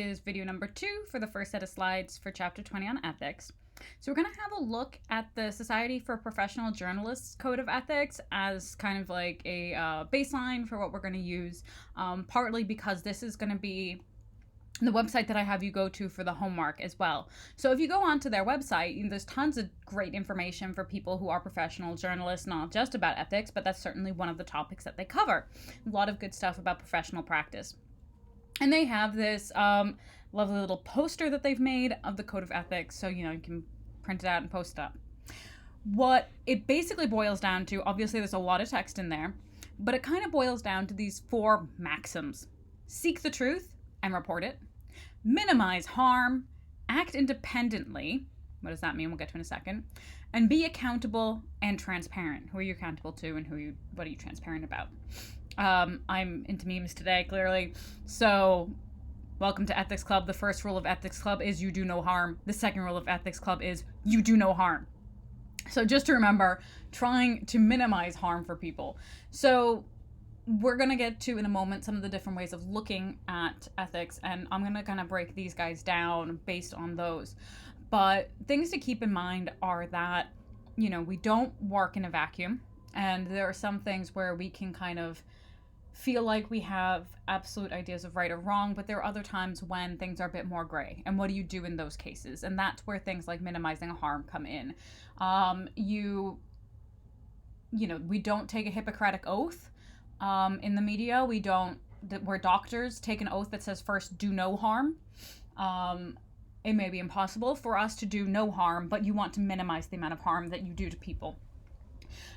Is video number 2 for the first set of slides for chapter 20 on ethics. So we're going to have a look at the Society for Professional Journalists Code of Ethics as kind of like a baseline for what we're going to use, partly because this is going to be the website that I have you go to for the homework as well. So if you go onto their website, there's tons of great information for people who are professional journalists, not just about ethics, but that's certainly one of the topics that they cover. A lot of good stuff about professional practice. And they have this lovely little poster that they've made of the Code of Ethics, so you can print it out and post it up. What it basically boils down to, obviously there's a lot of text in there, but it kind of boils down to these 4 maxims. Seek the truth and report it. Minimize harm. Act independently. What does that mean? We'll get to in a second. And be accountable and transparent. Who are you accountable to and what are you transparent about? I'm into memes today, clearly. So, welcome to Ethics Club. The first rule of Ethics Club is you do no harm. The second rule of Ethics Club is you do no harm. So just to remember, trying to minimize harm for people. So we're going to get to, in a moment, some of the different ways of looking at ethics, and I'm going to kind of break these guys down based on those. But things to keep in mind are that, we don't work in a vacuum, and there are some things where we can kind of feel like we have absolute ideas of right or wrong, but there are other times when things are a bit more gray. And what do you do in those cases? And that's where things like minimizing harm come in. We don't take a Hippocratic oath in the media. Where doctors take an oath that says first, do no harm. It may be impossible for us to do no harm, but you want to minimize the amount of harm that you do to people.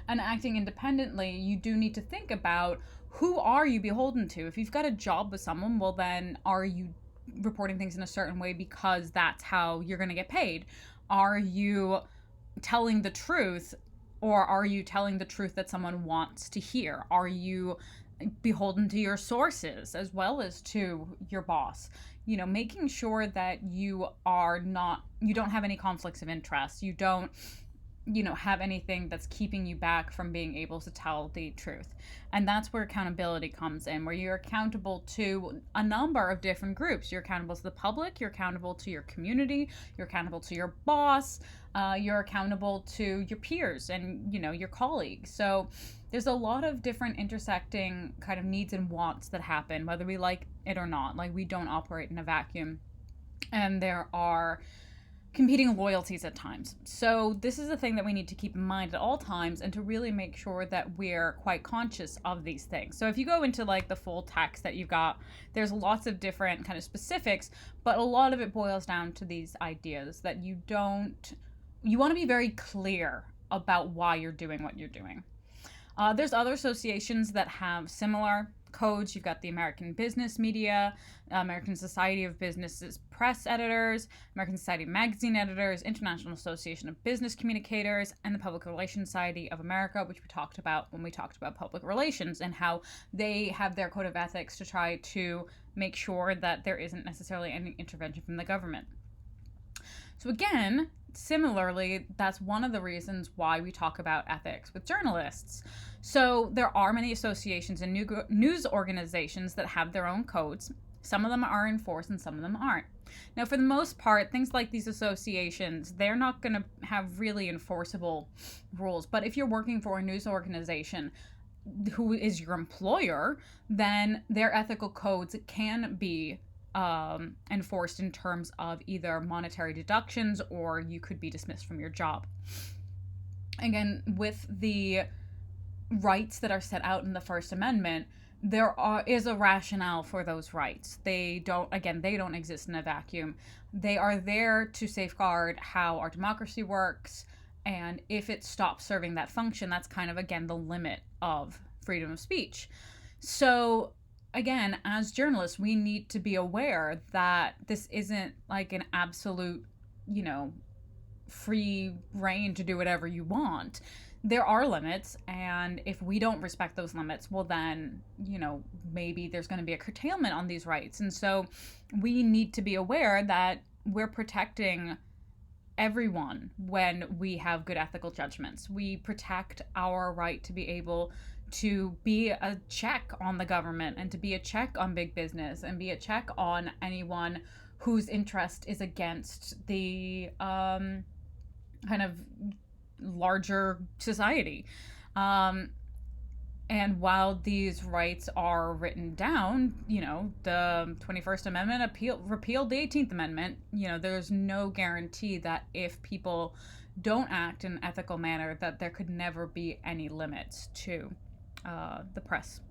And acting independently, you do need to think about, who are you beholden to? If you've got a job with someone, well then, are you reporting things in a certain way because that's how you're going to get paid? Are you telling the truth, or are you telling the truth that someone wants to hear? Are you beholden to your sources as well as to your boss? Making sure that you don't have any conflicts of interest. You don't have anything that's keeping you back from being able to tell the truth. And that's where accountability comes in, where you're accountable to a number of different groups. You're accountable to the public, you're accountable to your community, you're accountable to your boss, you're accountable to your peers and, your colleagues. So there's a lot of different intersecting kind of needs and wants that happen, whether we like it or not. Like, we don't operate in a vacuum. And there are competing loyalties at times. So this is a thing that we need to keep in mind at all times, and to really make sure that we're quite conscious of these things. So if you go into like the full text that you've got, there's lots of different kind of specifics, but a lot of it boils down to these ideas that you want to be very clear about why you're doing what you're doing. There's other associations that have similar codes. You've got the American Business Media, American Society of Businesses Press Editors, American Society of Magazine Editors, International Association of Business Communicators, and the Public Relations Society of America, which we talked about when we talked about public relations and how they have their code of ethics to try to make sure that there isn't necessarily any intervention from the government. So again, similarly, that's one of the reasons why we talk about ethics with journalists. So there are many associations and news organizations that have their own codes. Some of them are enforced and some of them aren't. Now, for the most part, things like these associations, they're not going to have really enforceable rules. But if you're working for a news organization who is your employer, then their ethical codes can be enforced in terms of either monetary deductions, or you could be dismissed from your job. Again, with the rights that are set out in the First Amendment, there is a rationale for those rights. They don't exist in a vacuum. They are there to safeguard how our democracy works, and if it stops serving that function, that's kind of, again, the limit of freedom of speech. So again, as journalists, we need to be aware that this isn't like an absolute, free reign to do whatever you want. There are limits, and if we don't respect those limits, well then, maybe there's going to be a curtailment on these rights. And so we need to be aware that we're protecting everyone when we have good ethical judgments. We protect our right to be able to be a check on the government and to be a check on big business and be a check on anyone whose interest is against the kind of larger society. And while these rights are written down, the 21st Amendment repealed the 18th Amendment, there's no guarantee that if people don't act in an ethical manner, that there could never be any limits to the press.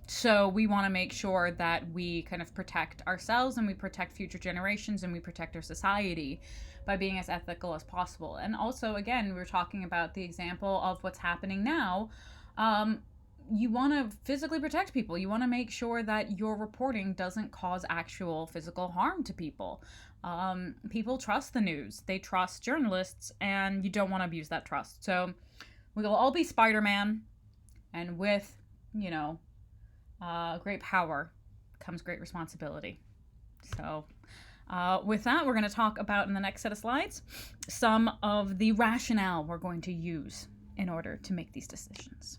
So we want to make sure that we kind of protect ourselves and we protect future generations and we protect our society by being as ethical as possible. And also, again, we're talking about the example of what's happening now. You want to physically protect people. You want to make sure that your reporting doesn't cause actual physical harm to people. People trust the news. They trust journalists, and you don't want to abuse that trust. So we'll all be Spider-Man, and with, great power comes great responsibility. So with that, we're going to talk about, in the next set of slides, some of the rationale we're going to use in order to make these decisions.